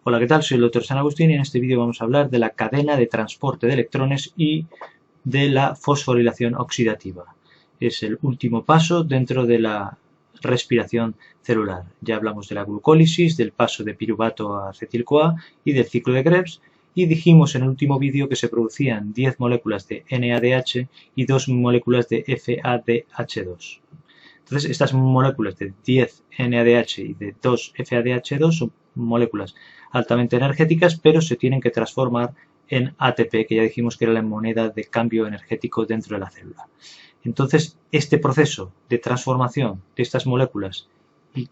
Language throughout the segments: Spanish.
Hola, ¿qué tal? Soy el Dr. San Agustín y en este vídeo vamos a hablar de la cadena de transporte de electrones y de la fosforilación oxidativa. Es el último paso dentro de la respiración celular. Ya hablamos de la glucólisis, del paso de piruvato a acetil-CoA y del ciclo de Krebs, y dijimos en el último vídeo que se producían 10 moléculas de NADH y 2 moléculas de FADH2. Entonces, estas moléculas de 10 NADH y de 2 FADH2 son moléculas altamente energéticas, pero se tienen que transformar en ATP, que ya dijimos que era la moneda de cambio energético dentro de la célula. Entonces, este proceso de transformación de estas moléculas y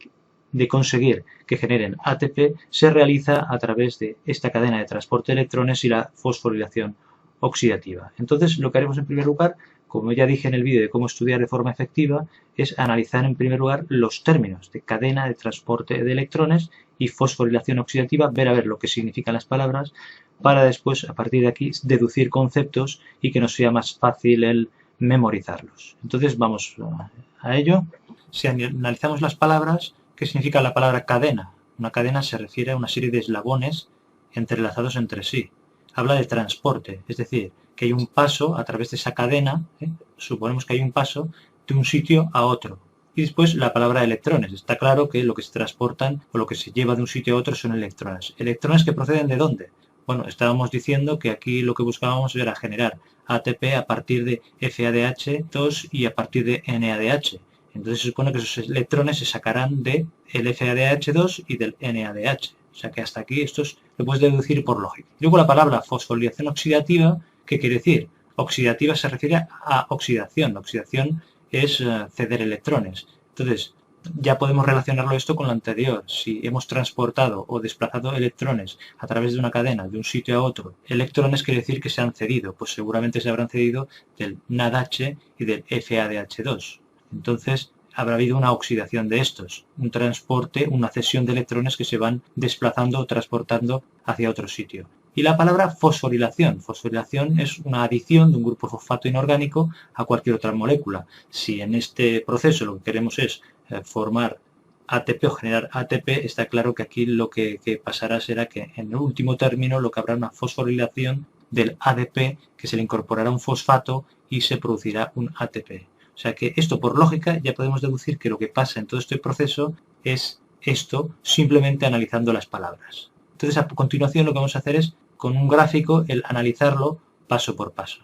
de conseguir que generen ATP se realiza a través de esta cadena de transporte de electrones y la fosforilación oxidativa. Entonces, lo que haremos en primer lugar, como ya dije en el vídeo de cómo estudiar de forma efectiva, es analizar en primer lugar los términos de cadena de transporte de electrones y fosforilación oxidativa, ver a ver lo que significan las palabras, para después, a partir de aquí, deducir conceptos y que nos sea más fácil el memorizarlos. Entonces, vamos a ello. Si analizamos las palabras, ¿qué significa la palabra cadena? Una cadena se refiere a una serie de eslabones entrelazados entre sí. Habla de transporte, es decir, que hay un paso a través de esa cadena, suponemos que hay un paso de un sitio a otro. Y después la palabra electrones. Está claro que lo que se transportan o lo que se lleva de un sitio a otro son electrones. ¿Electrones que proceden de dónde? Bueno, estábamos diciendo que aquí lo que buscábamos era generar ATP a partir de FADH2 y a partir de NADH. Entonces se supone que esos electrones se sacarán del FADH2 y del NADH. O sea que hasta aquí esto lo puedes deducir por lógica. Luego la palabra fosforilación oxidativa, ¿qué quiere decir? Oxidativa se refiere a oxidación. La oxidación es ceder electrones. Entonces, ya podemos relacionarlo esto con lo anterior. Si hemos transportado o desplazado electrones a través de una cadena de un sitio a otro, electrones quiere decir que se han cedido. Pues seguramente se habrán cedido del NADH y del FADH2. Entonces, habrá habido una oxidación de estos, un transporte, una cesión de electrones que se van desplazando o transportando hacia otro sitio. Y la palabra fosforilación. Fosforilación es una adición de un grupo fosfato inorgánico a cualquier otra molécula. Si en este proceso lo que queremos es formar ATP o generar ATP, está claro que aquí lo que pasará será que en el último término lo que habrá una fosforilación del ADP, que se le incorporará un fosfato y se producirá un ATP. O sea que esto, por lógica, ya podemos deducir que lo que pasa en todo este proceso es esto, simplemente analizando las palabras. Entonces, a continuación, lo que vamos a hacer es, con un gráfico, el analizarlo paso por paso.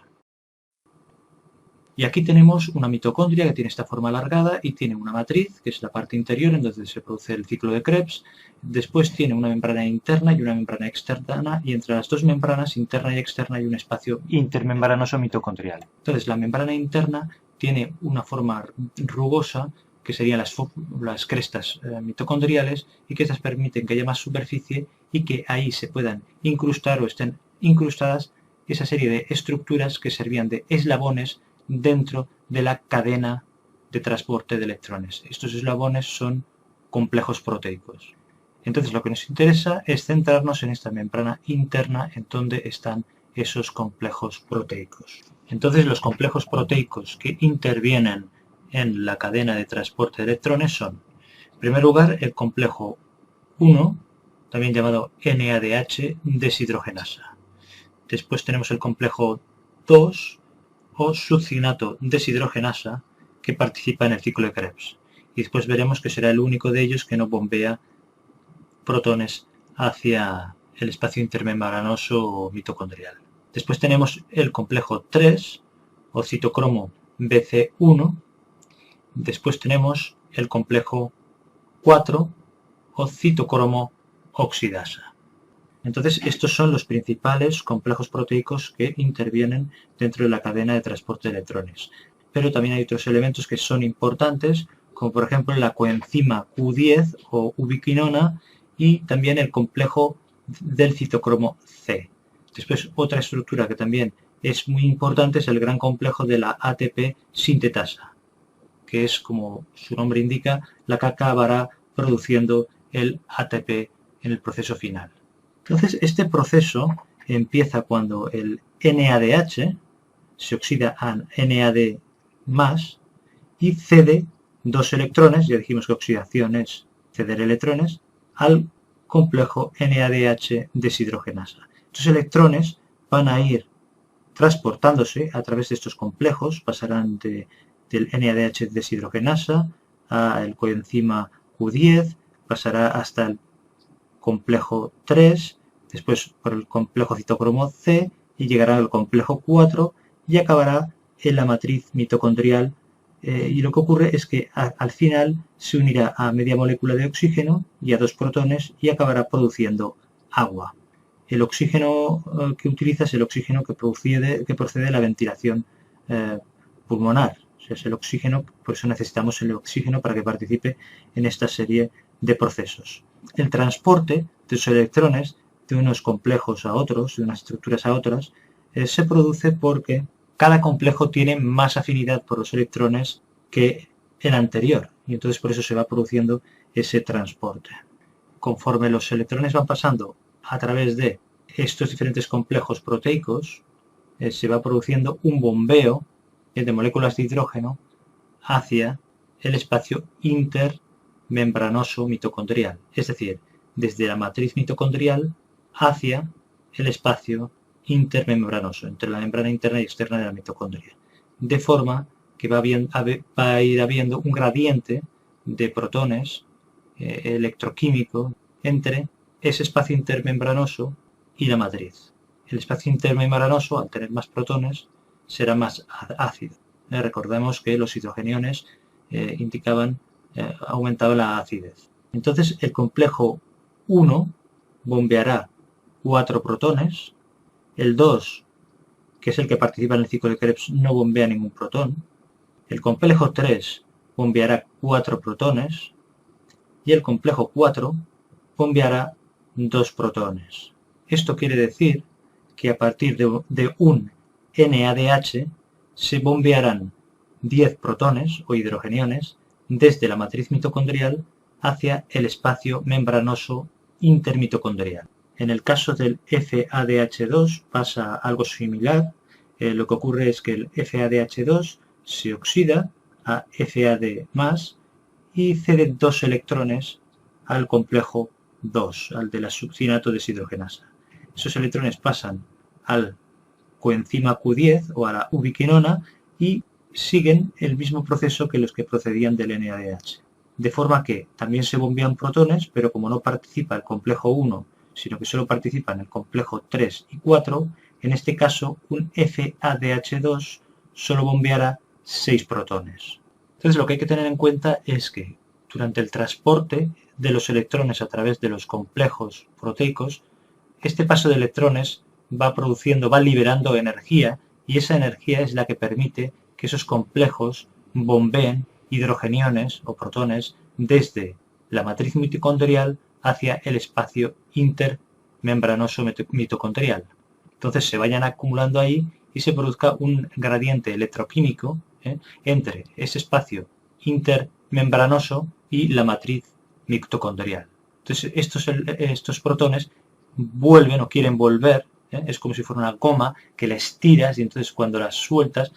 Y aquí tenemos una mitocondria que tiene esta forma alargada y tiene una matriz, que es la parte interior, en donde se produce el ciclo de Krebs. Después tiene una membrana interna y una membrana externa, y entre las dos membranas, interna y externa, hay un espacio intermembranoso mitocondrial. Entonces, la membrana interna tiene una forma rugosa, que serían las crestas mitocondriales, y que estas permiten que haya más superficie y que ahí se puedan incrustar o estén incrustadas esa serie de estructuras que servían de eslabones dentro de la cadena de transporte de electrones. Estos eslabones son complejos proteicos. Entonces lo que nos interesa es centrarnos en esta membrana interna en donde están esos complejos proteicos. Entonces los complejos proteicos que intervienen en la cadena de transporte de electrones son, en primer lugar, el complejo 1, también llamado NADH deshidrogenasa. Después tenemos el complejo 2, o succinato deshidrogenasa, que participa en el ciclo de Krebs. Y después veremos que será el único de ellos que no bombea protones hacia el espacio intermembranoso o mitocondrial. Después tenemos el complejo 3, o citocromo BC1. Después tenemos el complejo 4, o citocromo oxidasa. Entonces, estos son los principales complejos proteicos que intervienen dentro de la cadena de transporte de electrones. Pero también hay otros elementos que son importantes, como por ejemplo la coenzima Q10 o ubiquinona y también el complejo del citocromo C. Después, otra estructura que también es muy importante es el gran complejo de la ATP sintetasa, que es, como su nombre indica, la que acabará produciendo el ATP en el proceso final. Entonces, este proceso empieza cuando el NADH se oxida a NAD+, y cede dos electrones, ya dijimos que oxidación es ceder electrones, al complejo NADH deshidrogenasa. Estos electrones van a ir transportándose a través de estos complejos, pasarán del NADH deshidrogenasa al coenzima Q10, pasará hasta el complejo 3, después por el complejo citocromo C y llegará al complejo 4 y acabará en la matriz mitocondrial. Y lo que ocurre es que al final se unirá a media molécula de oxígeno y a 2 protones y acabará produciendo agua. El oxígeno que utiliza es el oxígeno que procede de la ventilación pulmonar. O sea, es el oxígeno, por eso necesitamos el oxígeno para que participe en esta serie de procesos. El transporte de los electrones de unos complejos a otros, de unas estructuras a otras, se produce porque cada complejo tiene más afinidad por los electrones que el anterior y entonces por eso se va produciendo ese transporte. Conforme los electrones van pasando a través de estos diferentes complejos proteicos, se va produciendo un bombeo de moléculas de hidrógeno hacia el espacio intermembranoso mitocondrial, es decir, desde la matriz mitocondrial hacia el espacio intermembranoso, entre la membrana interna y externa de la mitocondria, de forma que va a ir habiendo un gradiente de protones electroquímico entre ese espacio intermembranoso y la matriz. El espacio intermembranoso, al tener más protones, será más ácido. Recordemos que los hidrogeniones aumentaba la acidez. Entonces el complejo 1 bombeará 4 protones, el 2, que es el que participa en el ciclo de Krebs, no bombea ningún protón, el complejo 3 bombeará 4 protones y el complejo 4 bombeará 2 protones. Esto quiere decir que a partir de un NADH se bombearán 10 protones o hidrogeniones desde la matriz mitocondrial hacia el espacio membranoso intermitocondrial. En el caso del FADH2 pasa algo similar. Lo que ocurre es que el FADH2 se oxida a FAD+, y cede 2 electrones al complejo 2, al de la succinato deshidrogenasa. Esos electrones pasan al coenzima Q10 o a la ubiquinona y siguen el mismo proceso que los que procedían del NADH. De forma que también se bombean protones, pero como no participa el complejo 1, sino que solo participa en el complejo 3 y 4, en este caso un FADH2 solo bombeará 6 protones. Entonces lo que hay que tener en cuenta es que durante el transporte de los electrones a través de los complejos proteicos, este paso de electrones va liberando energía y esa energía es la que permite que esos complejos bombeen hidrogeniones o protones desde la matriz mitocondrial hacia el espacio intermembranoso mitocondrial. Entonces se vayan acumulando ahí y se produzca un gradiente electroquímico entre ese espacio intermembranoso y la matriz mitocondrial. Entonces estos protones vuelven o quieren volver, es como si fuera una goma que la estiras y entonces cuando las sueltas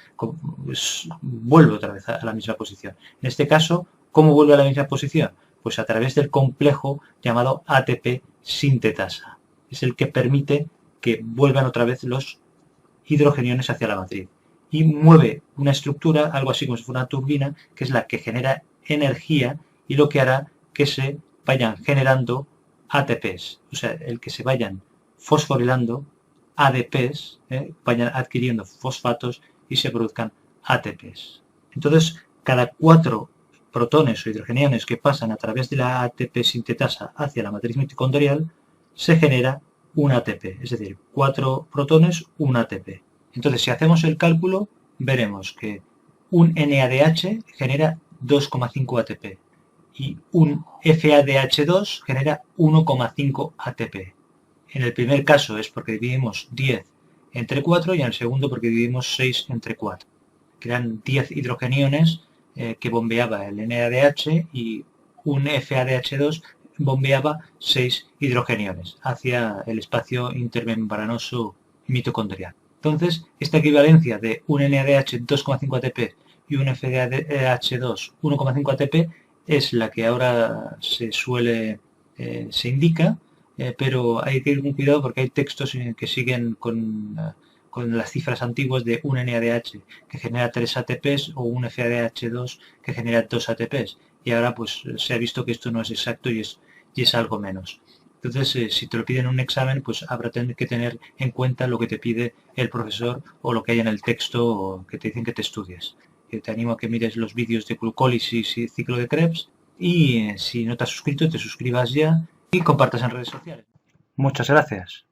vuelve otra vez a la misma posición. En este caso, ¿cómo vuelve a la misma posición? Pues a través del complejo llamado ATP sintetasa. Es el que permite que vuelvan otra vez los hidrogeniones hacia la matriz. Y mueve una estructura, algo así como si fuera una turbina, que es la que genera energía y lo que hará que se vayan generando ATPs. O sea, el que se vayan fosforilando ADPs, vayan adquiriendo fosfatos y se produzcan ATPs. Entonces, cada 4 protones o hidrogeniones que pasan a través de la ATP sintetasa hacia la matriz mitocondrial, se genera un ATP, es decir, 4 protones, un ATP. Entonces, si hacemos el cálculo, veremos que un NADH genera 2,5 ATP y un FADH2 genera 1,5 ATP. En el primer caso es porque dividimos 10 entre 4 y en el segundo porque dividimos 6 entre 4. Quedan 10 hidrogeniones que bombeaba el NADH y un FADH2 bombeaba 6 hidrogeniones hacia el espacio intermembranoso mitocondrial. Entonces, esta equivalencia de un NADH 2,5 ATP y un FADH2 1,5 ATP es la que ahora se suele se indica, pero hay que ir con cuidado porque hay textos que siguen con las cifras antiguas de un NADH que genera 3 ATPs o un FADH2 que genera 2 ATPs. Y ahora pues se ha visto que esto no es exacto y es algo menos. Entonces, si te lo piden en un examen, pues habrá que tener en cuenta lo que te pide el profesor o lo que hay en el texto que te dicen que te estudies. Te animo a que mires los vídeos de glucólisis y ciclo de Krebs y si no te has suscrito, te suscribas ya y compartas en redes sociales. Muchas gracias.